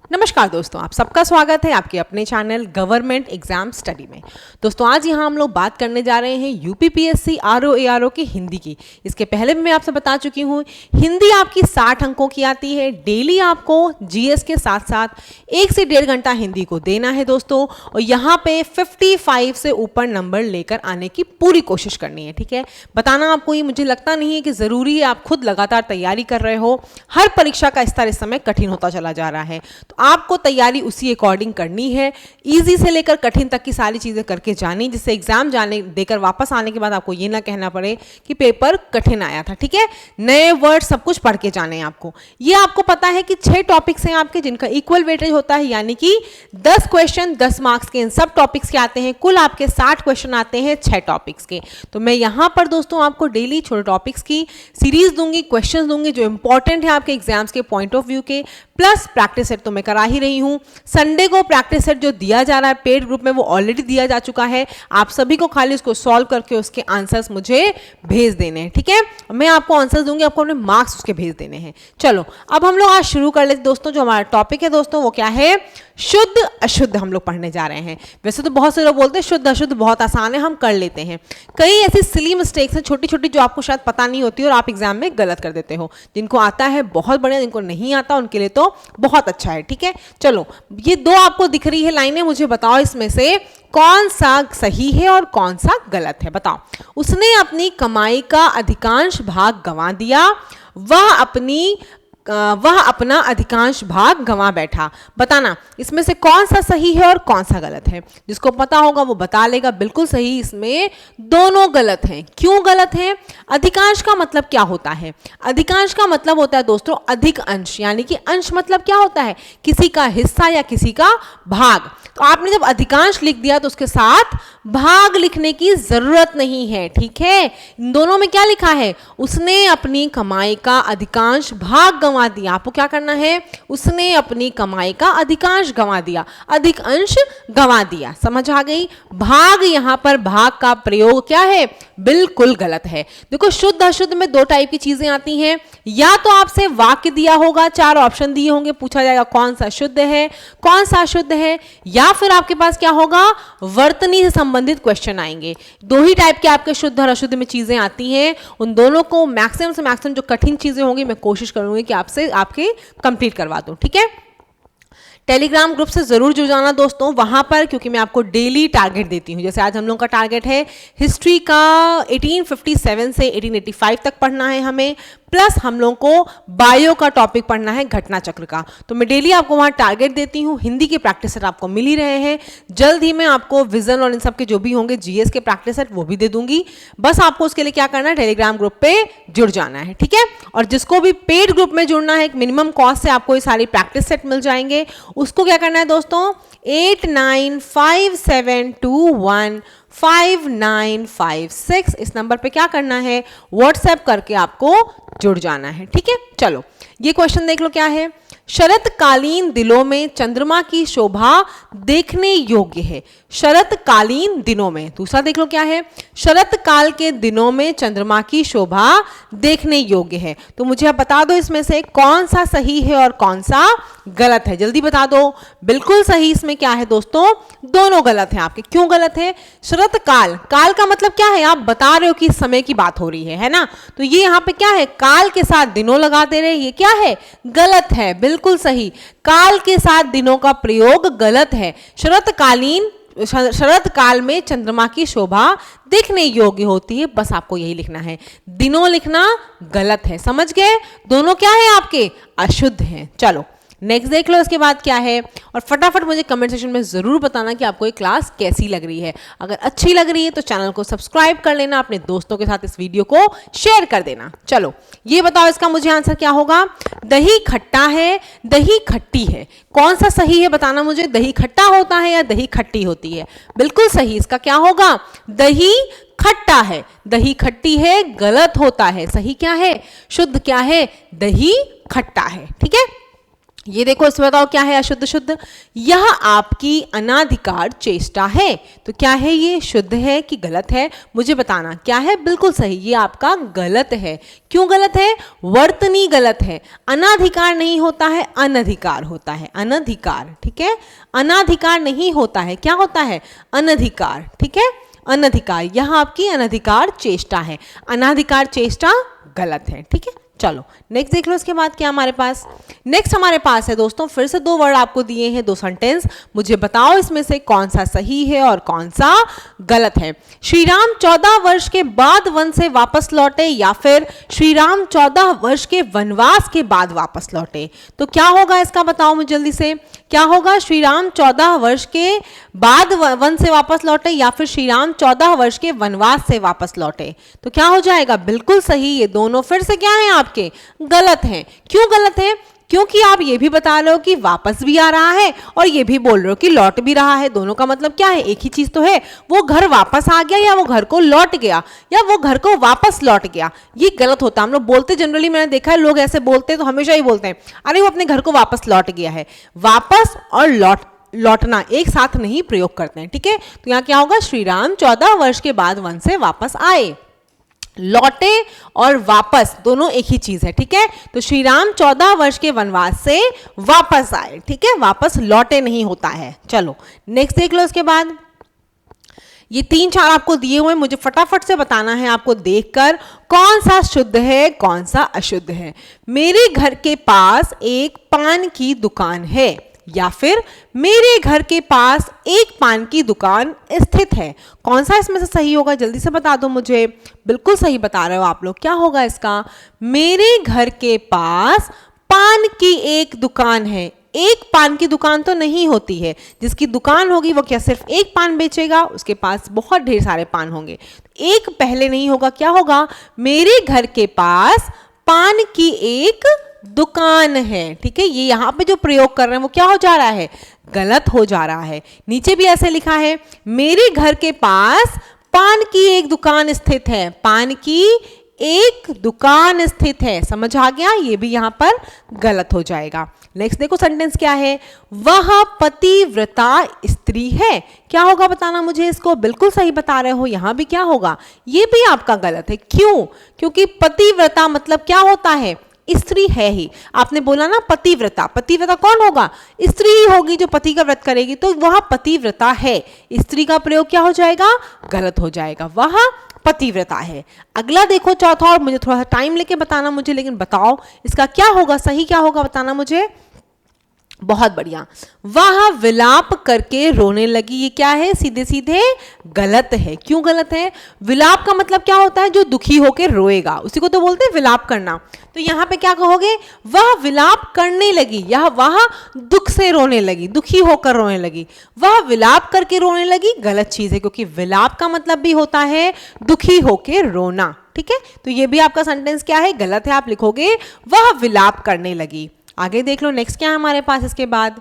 नमस्कार दोस्तों, आप सबका स्वागत है आपके अपने चैनल गवर्नमेंट एग्जाम स्टडी में। दोस्तों आज यहाँ हम लोग बात करने जा रहे हैं यूपीपीएससी आरओ की हिंदी की। इसके पहले भी मैं आपसे बता चुकी हूँ, हिंदी आपकी 60 अंकों की आती है। डेली आपको जीएस के साथ साथ 1 से 1.5 घंटा हिंदी को देना है दोस्तों, और यहाँ पे 55 से ऊपर नंबर लेकर आने की पूरी कोशिश करनी है। ठीक है, बताना आपको ये मुझे लगता नहीं है कि ज़रूरी है, आप खुद लगातार तैयारी कर रहे हो। हर परीक्षा का स्तर इस समय कठिन होता चला जा रहा है, तो आपको तैयारी उसी अकॉर्डिंग करनी है। इजी से लेकर कठिन तक की सारी चीज़ें करके जानी, जिससे एग्जाम जाने देकर वापस आने के बाद आपको ये ना कहना पड़े कि पेपर कठिन आया था। ठीक है, नए वर्ड सब कुछ पढ़ के जाने हैं आपको। ये आपको पता है कि 6 टॉपिक्स हैं आपके जिनका इक्वल वेटेज होता है, यानी कि 10 क्वेश्चन 10 मार्क्स के इन सब टॉपिक्स के आते हैं। कुल आपके 60 क्वेश्चन आते हैं 6 टॉपिक्स के। तो मैं यहाँ पर दोस्तों आपको डेली छोटे टॉपिक्स की सीरीज दूंगी, क्वेश्चन दूंगी जो इंपॉर्टेंट है आपके एग्जाम्स के पॉइंट ऑफ व्यू के, प्लस प्रैक्टिस सेट तो मैं करा ही रही हूँ। संडे को प्रैक्टिस सेट जो दिया जा रहा है पेड ग्रुप में वो ऑलरेडी दिया जा चुका है। आप सभी को खाली उसको सॉल्व करके उसके आंसर्स मुझे भेज देने हैं। ठीक है, मैं आपको आंसर्स दूंगी, आपको अपने मार्क्स उसके भेज देने हैं। चलो अब हम लोग आज शुरू कर लेते दोस्तों। जो हमारा टॉपिक है दोस्तों वो क्या है, शुद्ध अशुद्ध हम लोग पढ़ने जा रहे हैं। वैसे तो बहुत से लोग बोलते हैं शुद्ध अशुद्ध बहुत आसान है, हम कर लेते हैं। कई ऐसी सिली मिस्टेक्स हैं छोटी छोटी जो आपको शायद पता नहीं होती और आप एग्जाम में गलत कर देते हो। जिनको आता है बहुत बढ़िया, जिनको नहीं आता उनके लिए तो बहुत अच्छा है। ठीक है, चलो ये 2 आपको दिख रही है लाइनें, मुझे बताओ इसमें से कौन सा सही है और कौन सा गलत है। बताओ, उसने अपनी कमाई का अधिकांश भाग गंवा दिया, वह अपना अधिकांश भाग गंवा बैठा। बताना इसमें से कौन सा सही है और कौन सा गलत है। जिसको पता होगा वो बता लेगा बिल्कुल सही। इसमें दोनों गलत हैं। क्यों गलत हैं? अधिकांश का मतलब क्या होता है? अधिकांश का मतलब होता है दोस्तों अधिक अंश, यानी कि अंश मतलब क्या होता है, किसी का हिस्सा या किसी का भाग। तो आपने जब अधिकांश लिख दिया तो उसके साथ भाग लिखने की जरूरत नहीं है। ठीक है, इन दोनों में क्या लिखा है, उसने अपनी कमाई का अधिकांश भाग गंवा दिया। आपको क्या करना है, उसने अपनी कमाई का अधिकांश गंवा दिया, अधिक अंश गंवा दिया। समझ आ गई? भाग, यहां पर भाग का प्रयोग क्या है, बिल्कुल गलत है। देखो शुद्ध अशुद्ध में 2 टाइप की चीजें आती हैं। या तो आपसे वाक्य दिया होगा, 4 ऑप्शन दिए होंगे, पूछा जाएगा कौन सा शुद्ध है कौन सा अशुद्ध है, या फिर आपके पास क्या होगा, वर्तनी से संबंधित क्वेश्चन आएंगे। 2 ही टाइप के आपके शुद्ध और अशुद्ध में चीजें आती हैं। उन दोनों को मैक्सिमम से मैक्सिमम जो कठिन चीजें होंगी मैं कोशिश करूंगी कि आपसे आपके कंप्लीट करवा दूं। ठीक है, टेलीग्राम ग्रुप से जरूर जुड़ जाना दोस्तों वहां पर, क्योंकि मैं आपको डेली टारगेट देती हूँ। जैसे आज हम लोगों का टारगेट है हिस्ट्री का 1857 से 1885 तक पढ़ना है हमें, प्लस हम लोगों को बायो का टॉपिक पढ़ना है, घटना चक्र का। तो मैं डेली आपको वहां टारगेट देती हूँ। हिंदी के प्रैक्टिस सेट आपको मिल ही रहे हैं। जल्द ही मैं आपको विजन और इन सब के जो भी होंगे जीएस के प्रैक्टिस सेट वो भी दे दूंगी। बस आपको उसके लिए क्या करना है, टेलीग्राम ग्रुप पे जुड़ जाना है। ठीक है, और जिसको भी पेड ग्रुप में जुड़ना है, एक मिनिमम कॉस्ट से आपको ये सारी प्रैक्टिस सेट मिल जाएंगे। उसको क्या करना है दोस्तों, 8957215956 इस नंबर पे क्या करना है, व्हाट्सएप करके आपको जुड़ जाना है। ठीक है, चलो ये क्वेश्चन देख लो क्या है। शरतकालीन दिनों में चंद्रमा की शोभा देखने योग्य है। शरतकालीन दिनों में, दूसरा देख लो क्या है, शरतकाल के दिनों में चंद्रमा की शोभा देखने योग्य है। तो मुझे आप बता दो इसमें से कौन सा सही है और कौन सा गलत है, जल्दी बता दो। बिल्कुल सही इसमें क्या है दोस्तों, दोनों गलत हैं आपके। क्यों गलत है? शरतकाल, काल का मतलब क्या है, आप बता रहे हो कि समय की बात हो रही है ना, तो ये यहाँ पे क्या है, काल के साथ दिनों लगा दे रहे, ये क्या है, गलत है। बिल्कुल सही, काल के साथ दिनों का प्रयोग गलत है। शरत काल में चंद्रमा की शोभा देखने योग्य होती है, बस आपको यही लिखना है। दिनों लिखना गलत है। समझ गए? दोनों क्या है आपके, अशुद्ध हैं। चलो नेक्स्ट देख लो इसके बाद क्या है, और फटाफट मुझे कमेंट सेक्शन में जरूर बताना कि आपको ये क्लास कैसी लग रही है। अगर अच्छी लग रही है तो चैनल को सब्सक्राइब कर लेना, अपने दोस्तों के साथ इस वीडियो को शेयर कर देना। चलो ये बताओ इसका मुझे आंसर क्या होगा। दही खट्टा है, दही खट्टी है, कौन सा सही है बताना मुझे। दही खट्टा होता है या दही खट्टी होती है? बिल्कुल सही, इसका क्या होगा, दही खट्टा है। दही खट्टी है गलत होता है, सही क्या है, शुद्ध क्या है, दही खट्टा है। ठीक है, ये देखो, इसमें बताओ क्या है अशुद्ध शुद्ध। यह आपकी अनाधिकार चेष्टा है। तो क्या है ये, शुद्ध है कि गलत है, मुझे बताना। क्या है, बिल्कुल सही, ये आपका गलत है। क्यों गलत है, वर्तनी गलत है। अनाधिकार नहीं होता है, अनधिकार होता है, अनधिकार, ठीक है। अनाधिकार नहीं होता है, क्या होता है, अनधिकार, ठीक है, अनधिकार। यह आपकी अनधिकार चेष्टा है, अनाधिकार चेष्टा गलत है, ठीक है। चलो नेक्स्ट देख लो, इसके बाद क्या हमारे पास, नेक्स्ट हमारे पास है दोस्तों, फिर से दो वर्ड आपको दिए हैं, दो सेंटेंस, मुझे बताओ इसमें से कौन सा सही है और कौन सा गलत है। श्री राम 14 वर्ष के बाद वन से वापस लौटे, या फिर श्री राम 14 वर्ष के वनवास के बाद वापस लौटे। तो क्या होगा इसका, बताओ मुझे जल्दी से, क्या होगा, श्री राम 14 वर्ष के बाद वन से वापस लौटे, या फिर श्री राम 14 वर्ष के वनवास से वापस लौटे। तो क्या हो जाएगा, बिल्कुल सही, ये दोनों फिर से क्या है आपके, गलत हैं। क्यों गलत है, क्योंकि आप ये भी बता रहे हो कि वापस भी आ रहा है और ये भी बोल रहे हो कि लौट भी रहा है। दोनों का मतलब क्या है, एक ही चीज तो है, वो घर वापस आ गया या वो घर को लौट गया या वो घर को वापस लौट गया। ये गलत होता है। हम लोग बोलते जनरली, मैंने देखा है लोग ऐसे बोलते हैं, तो हमेशा ही बोलते हैं अरे वो अपने घर को वापस लौट गया है। वापस और लौटना एक साथ नहीं प्रयोग करते हैं, ठीक है। तो यहाँ क्या होगा, श्री राम 14 वर्ष के बाद वन से वापस आए। लौटे और वापस दोनों एक ही चीज है, ठीक है। तो श्री राम 14 वर्ष के वनवास से वापस आए, ठीक है, वापस लौटे नहीं होता है। चलो नेक्स्ट देख लो, इसके बाद ये 3-4 आपको दिए हुए, मुझे फटाफट से बताना है आपको देखकर कौन सा शुद्ध है कौन सा अशुद्ध है। मेरे घर के पास एक पान की दुकान है, या फिर मेरे घर के पास एक पान की दुकान स्थित है। कौन सा इसमें से सही होगा, जल्दी से बता दो मुझे। बिल्कुल सही बता रहे हो आप लोग। क्या होगा इसका, मेरे घर के पास पान की एक दुकान है। एक पान की दुकान तो नहीं होती है, जिसकी दुकान होगी वो क्या सिर्फ एक पान बेचेगा, उसके पास बहुत ढेर सारे पान होंगे। एक पहले नहीं होगा, क्या होगा, मेरे घर के पास पान की एक दुकान है, ठीक है। ये यहां पे जो प्रयोग कर रहे हैं वो क्या हो जा रहा है, गलत हो जा रहा है। नीचे भी ऐसे लिखा है, मेरे घर के पास पान की एक दुकान स्थित है। पान की एक दुकान स्थित है, समझ आ गया, ये भी यहां पर गलत हो जाएगा। नेक्स्ट देखो सेंटेंस क्या है, वह पतिव्रता स्त्री है। क्या होगा बताना मुझे इसको। बिल्कुल सही बता रहे हो, यहां भी क्या होगा, ये भी आपका गलत है। क्यों, क्योंकि पतिव्रता मतलब क्या होता है, स्त्री है ही। आपने बोला ना पतिव्रता, पतिव्रता कौन होगा, स्त्री ही होगी जो पति का व्रत करेगी, तो वह पतिव्रता है। स्त्री का प्रयोग क्या हो जाएगा, गलत हो जाएगा, वह पतिव्रता है। अगला देखो चौथा, और मुझे थोड़ा सा टाइम लेके बताना मुझे, लेकिन बताओ इसका क्या होगा, सही क्या होगा बताना मुझे। बहुत बढ़िया, वह विलाप करके रोने लगी। ये क्या है, सीधे सीधे गलत है। क्यों गलत है, विलाप का मतलब क्या होता है, जो दुखी होकर रोएगा, उसी को तो बोलते हैं विलाप करना। तो यहाँ पे क्या कहोगे, वह विलाप करने लगी, या वह दुख से रोने लगी, दुखी होकर रोने लगी। वह विलाप करके रोने लगी, गलत चीज है, क्योंकि विलाप का मतलब भी होता है दुखी होकर रोना, ठीक है। तो ये भी आपका सेंटेंस क्या है, गलत है। आप लिखोगे वह विलाप करने लगी। आगे देख लो नेक्स्ट क्या है हमारे पास इसके बाद,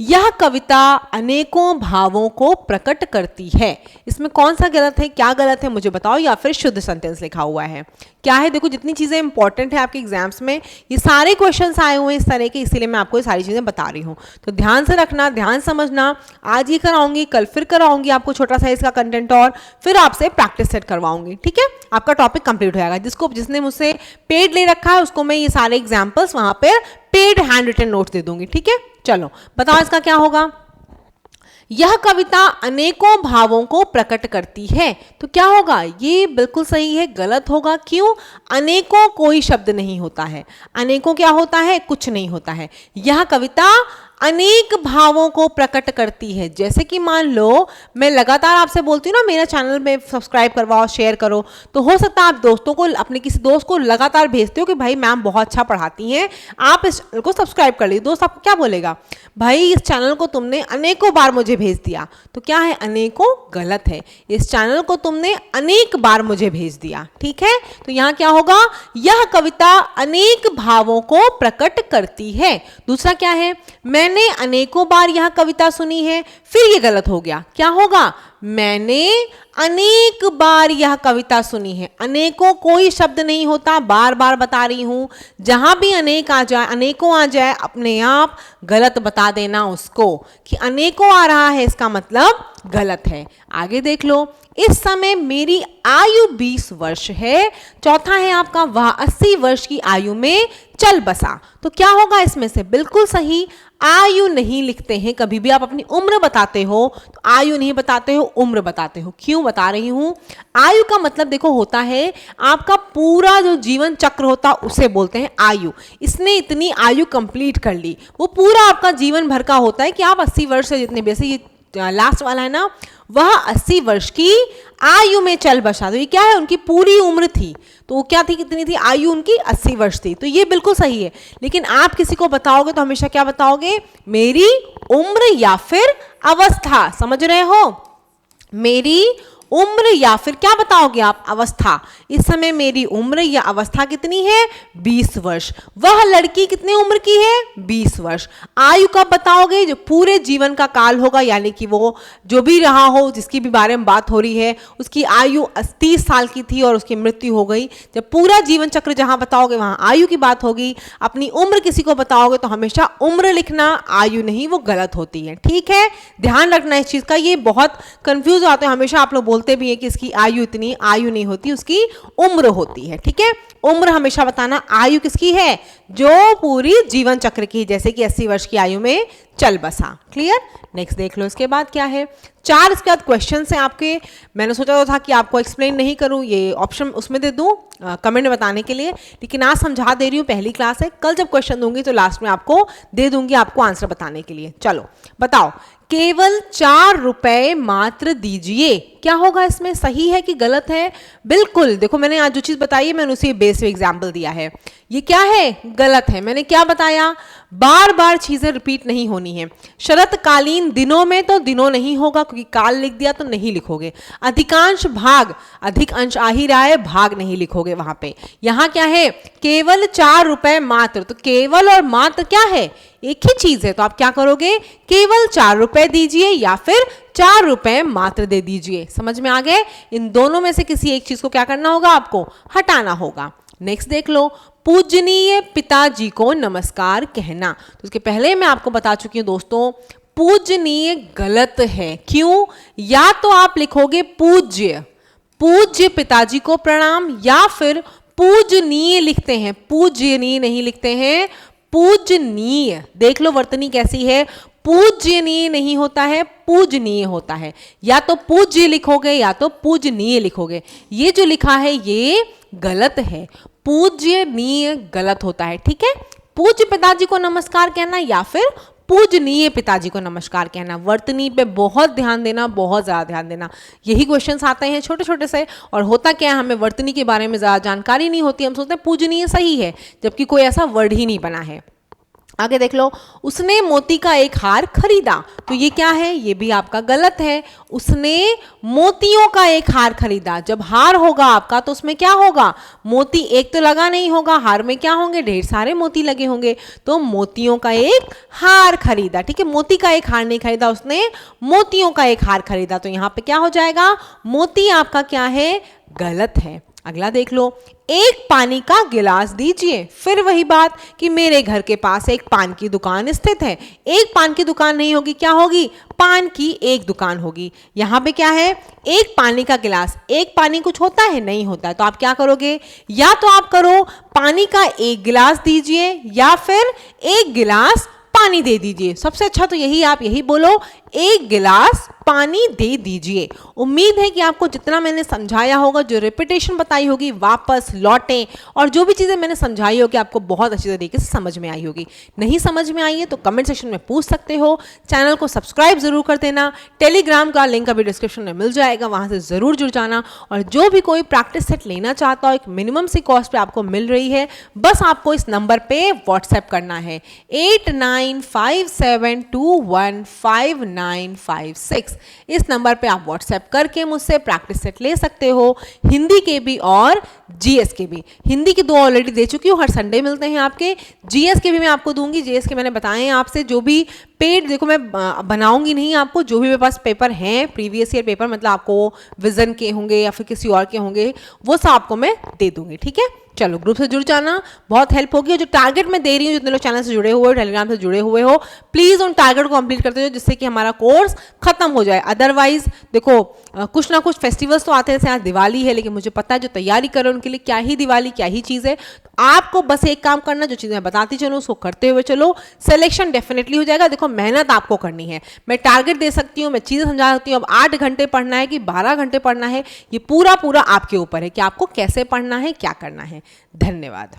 यह कविता अनेकों भावों को प्रकट करती है। इसमें कौन सा गलत है, क्या गलत है मुझे बताओ, या फिर शुद्ध सेंटेंस लिखा हुआ है। क्या है, देखो जितनी चीजें इंपॉर्टेंट है आपके एग्जाम्स में, ये सारे क्वेश्चंस आए हुए हैं इस तरह के, इसीलिए मैं आपको ये सारी चीजें बता रही हूँ। तो ध्यान से रखना, ध्यान समझना। आज ये कराऊंगी, कल फिर कराऊंगी आपको छोटा सा इसका कंटेंट, और फिर आपसे प्रैक्टिस सेट करवाऊंगी, ठीक है। आपका टॉपिक कंप्लीट हो जाएगा। जिसने मुझसे पेड ले रखा है उसको मैं ये सारे एग्जाम्पल्स वहां पर पेड हैंड रिटन नोट्स दे दूंगी, ठीक है। चलो बताओ इसका क्या होगा, यह कविता अनेकों भावों को प्रकट करती है। तो क्या होगा, ये बिल्कुल सही है, गलत होगा। क्यों, अनेकों कोई शब्द नहीं होता है, अनेकों क्या होता है, कुछ नहीं होता है। यह कविता अनेक भावों को प्रकट करती है। जैसे कि मान लो मैं लगातार आपसे बोलती हूँ ना, मेरा चैनल में सब्सक्राइब करवाओ, शेयर करो, तो हो सकता है आप दोस्तों को, अपने किसी दोस्त को लगातार भेजते हो कि भाई मैम बहुत अच्छा पढ़ाती हैं, आप इस चैनल को सब्सक्राइब कर लीजिए। दोस्त आपको क्या बोलेगा, भाई इस चैनल को तुमने अनेकों बार मुझे भेज दिया। तो क्या है, अनेकों गलत है, इस चैनल को तुमने अनेक बार मुझे भेज दिया, ठीक है। तो यहाँ क्या होगा, यह कविता अनेक भावों को प्रकट करती है। दूसरा क्या है, मैंने मैंने अनेकों बार यह कविता सुनी है, फिर ये गलत हो गया। क्या होगा? मैंने अनेक बार यह कविता सुनी है। अनेकों कोई शब्द नहीं होता, बार बार बता रही हूं। जहां भी अनेक आ जाए, अनेकों आ जाए, अपने आप गलत बता देना उसको कि अनेकों आ रहा है, इसका मतलब गलत है। आगे देख लो, इस समय मेरी आयु 20 वर्ष है। चौथा है आपका, वह 80 वर्ष की आयु में चल बसा। तो क्या होगा इसमें से? बिल्कुल सही, आयु नहीं लिखते हैं। कभी भी आप अपनी उम्र बताते हो तो आयु नहीं बताते हो, उम्र बताते हो। क्यों बता रही हूं? आयु का मतलब देखो होता है आपका पूरा जो जीवन चक्र होता उसे बोलते हैं आयु। इसने इतनी आयु कंप्लीट कर ली, वो पूरा आपका जीवन भर का होता है कि आप 80 वर्ष से जितने, वैसे ये लास्ट वाला है ना, वह 80 वर्ष की आयु में चल बसा। तो ये क्या है? उनकी पूरी उम्र थी। तो वो क्या थी, कितनी थी आयु उनकी? 80 वर्ष थी। तो ये बिल्कुल सही है। लेकिन आप किसी को बताओगे तो हमेशा क्या बताओगे? मेरी उम्र या फिर अवस्था। समझ रहे हो? मेरी उम्र या फिर क्या बताओगे आप? अवस्था। इस समय मेरी उम्र या अवस्था कितनी है? 20 वर्ष। वह लड़की कितनी उम्र की है? 20 वर्ष। आयु कब बताओगे? जो पूरे जीवन का काल होगा, यानी कि वो जो भी रहा हो, जिसकी भी बारे में बात हो रही है, उसकी आयु 30 साल की थी और उसकी मृत्यु हो गई। जब पूरा जीवन चक्र जहां बताओगे वहां आयु की बात होगी। अपनी उम्र किसी को बताओगे तो हमेशा उम्र लिखना, आयु नहीं, वो गलत होती है। ठीक है, ध्यान रखना इस चीज का। ये बहुत कंफ्यूज होते हैं हमेशा, आप लोग बोलते भी है कि इसकी आयु इतनी। आयु नहीं होती, उसकी उम्र होती है। ठीक है, उम्र हमेशा बताना। आयु किसकी है? जो पूरी जीवन चक्र की, जैसे कि 80 वर्ष की आयु में चल बसा। क्लियर? नेक्स्ट देख लो, इसके बाद क्या है? 4 इसके बाद क्वेश्चन है आपके। मैंने सोचा था कि आपको एक्सप्लेन नहीं करूं, ये ऑप्शन उसमें दे दूं कमेंट में बताने के लिए, लेकिन आज समझा दे रही हूं। पहली क्लास है, कल जब क्वेश्चन दूंगी तो लास्ट में आपको दे दूंगी आपको आंसर बताने के लिए। चलो बताओ, केवल 4 रुपए मात्र दीजिए। क्या होगा इसमें? सही है कि गलत है? बिल्कुल, देखो मैंने आज जो चीज बताई है मैंने उसी बेस पे एग्जाम्पल दिया है। ये क्या है? गलत है। मैंने क्या बताया? बार बार चीजें रिपीट नहीं होनी है। शरतकालीन दिनों में तो दिनों नहीं होगा, क्योंकि काल लिख दिया तो नहीं लिखोगे। अधिकांश भाग, अधिक अंश आ ही रहा है, भाग नहीं लिखोगे वहां पे। यहां क्या है? केवल 4 रुपए मात्र। तो केवल और मात्र क्या है? एक ही चीज है। तो आप क्या करोगे? केवल 4 रुपए दीजिए या फिर 4 रुपए मात्र दे दीजिए। समझ में आ गए? इन दोनों में से किसी एक चीज को क्या करना होगा? आपको हटाना होगा। नेक्स्ट देख लो, पूजनीय पिताजी को नमस्कार कहना। तो उसके पहले मैं आपको बता चुकी हूं दोस्तों, पूजनीय गलत है। क्यों? या तो आप लिखोगे पूज्य, पूज्य पिताजी को प्रणाम, या फिर पूजनीय लिखते हैं, पूजनीय नहीं लिखते हैं, पूजनीय। देख लो वर्तनी कैसी है, पूजनीय नहीं होता है, पूजनीय होता है। या तो पूज्य लिखोगे या तो पूजनीय लिखोगे। ये जो लिखा है ये गलत है, पूजनीय गलत होता है। ठीक है, पूज्य पिताजी को नमस्कार कहना या फिर पूजनीय पिताजी को नमस्कार कहना। वर्तनी पे बहुत ध्यान देना, बहुत ज़्यादा ध्यान देना। यही क्वेश्चंस आते हैं छोटे छोटे से, और होता क्या है, हमें वर्तनी के बारे में ज़्यादा जानकारी नहीं होती। हम सोचते हैं पूजनीय सही है, जबकि कोई ऐसा वर्ड ही नहीं बना है। आगे देख लो, उसने मोती का एक हार खरीदा। तो ये क्या है? ये भी आपका गलत है। उसने मोतियों का एक हार खरीदा। जब हार होगा आपका तो उसमें क्या होगा? मोती एक तो लगा नहीं होगा, हार में क्या होंगे? ढेर सारे मोती लगे होंगे। तो मोतियों का एक हार खरीदा। ठीक है, मोती का एक हार नहीं खरीदा, उसने मोतियों का एक हार खरीदा। तो यहां पे क्या हो जाएगा? मोती आपका क्या है? गलत है। अगला देख लो, एक पानी का गिलास दीजिए। फिर वही बात कि मेरे घर के पास एक पान की दुकान स्थित है। एक पान की दुकान नहीं होगी, क्या होगी? पान की एक दुकान होगी। यहां पे क्या है? एक पानी का गिलास। एक पानी कुछ होता है? नहीं होता है। तो आप क्या करोगे? या तो आप करो पानी का एक गिलास दीजिए या फिर एक गिलास पानी दे दीजिए। सबसे अच्छा तो यही, आप यही बोलो, एक गिलास पानी दे दीजिए। उम्मीद है कि आपको जितना मैंने समझाया होगा, जो रिपीटेशन बताई होगी, वापस लौटें और जो भी चीज़ें मैंने समझाई होगी आपको बहुत अच्छी तरीके से समझ में आई होगी। नहीं समझ में आई है तो कमेंट सेक्शन में पूछ सकते हो। चैनल को सब्सक्राइब जरूर कर देना। टेलीग्राम का लिंक अभी डिस्क्रिप्शन में मिल जाएगा, वहाँ से ज़रूर जुड़ जाना। और जो भी कोई प्रैक्टिस सेट लेना चाहता हो, एक मिनिमम सी कॉस्ट पे आपको मिल रही है, बस आपको इस नंबर पे व्हाट्सएप करना है 8957215956। इस नंबर पे आप व्हाट्सएप करके मुझसे प्रैक्टिस सेट ले सकते हो, हिंदी के भी और जीएस के भी। हिंदी के 2 ऑलरेडी दे चुकी हूँ, हर संडे मिलते हैं आपके। जीएस के भी मैं आपको दूंगी, जीएस के मैंने बताए हैं आपसे, जो भी पेड, देखो मैं बनाऊंगी नहीं आपको, जो भी मेरे पास पेपर हैं प्रीवियस ईयर पेपर, मतलब आपको विजन के होंगे या फिर किसी और के होंगे, वो सब आपको मैं दे दूंगी, ठीक है। चलो ग्रुप से जुड़ जाना, बहुत हेल्प होगी। और जो टारगेट मैं दे रही हूँ, जितने लोग चैनल से जुड़े हुए हो, टेलीग्राम से जुड़े हुए हो, प्लीज़ उन टारगेट को कंप्लीट करते जाओ, जिससे कि हमारा कोर्स खत्म हो जाए। अदरवाइज देखो कुछ ना कुछ फेस्टिवल्स तो आते हैं, जैसे आज दिवाली है, लेकिन मुझे पता है जो तैयारी करो उनके लिए क्या ही दिवाली, क्या ही चीज़ है। तो आपको बस एक काम करना, जो चीज़ें मैं बताती चलो उसको करते हुए चलो, सिलेक्शन डेफिनेटली हो जाएगा। देखो मेहनत आपको करनी है, मैं टारगेट दे सकती हूँ, मैं चीज़ें समझा सकती हूँ। अब 8 घंटे पढ़ना है कि 12 घंटे पढ़ना है, ये पूरा पूरा आपके ऊपर है कि आपको कैसे पढ़ना है, क्या करना है। धन्यवाद।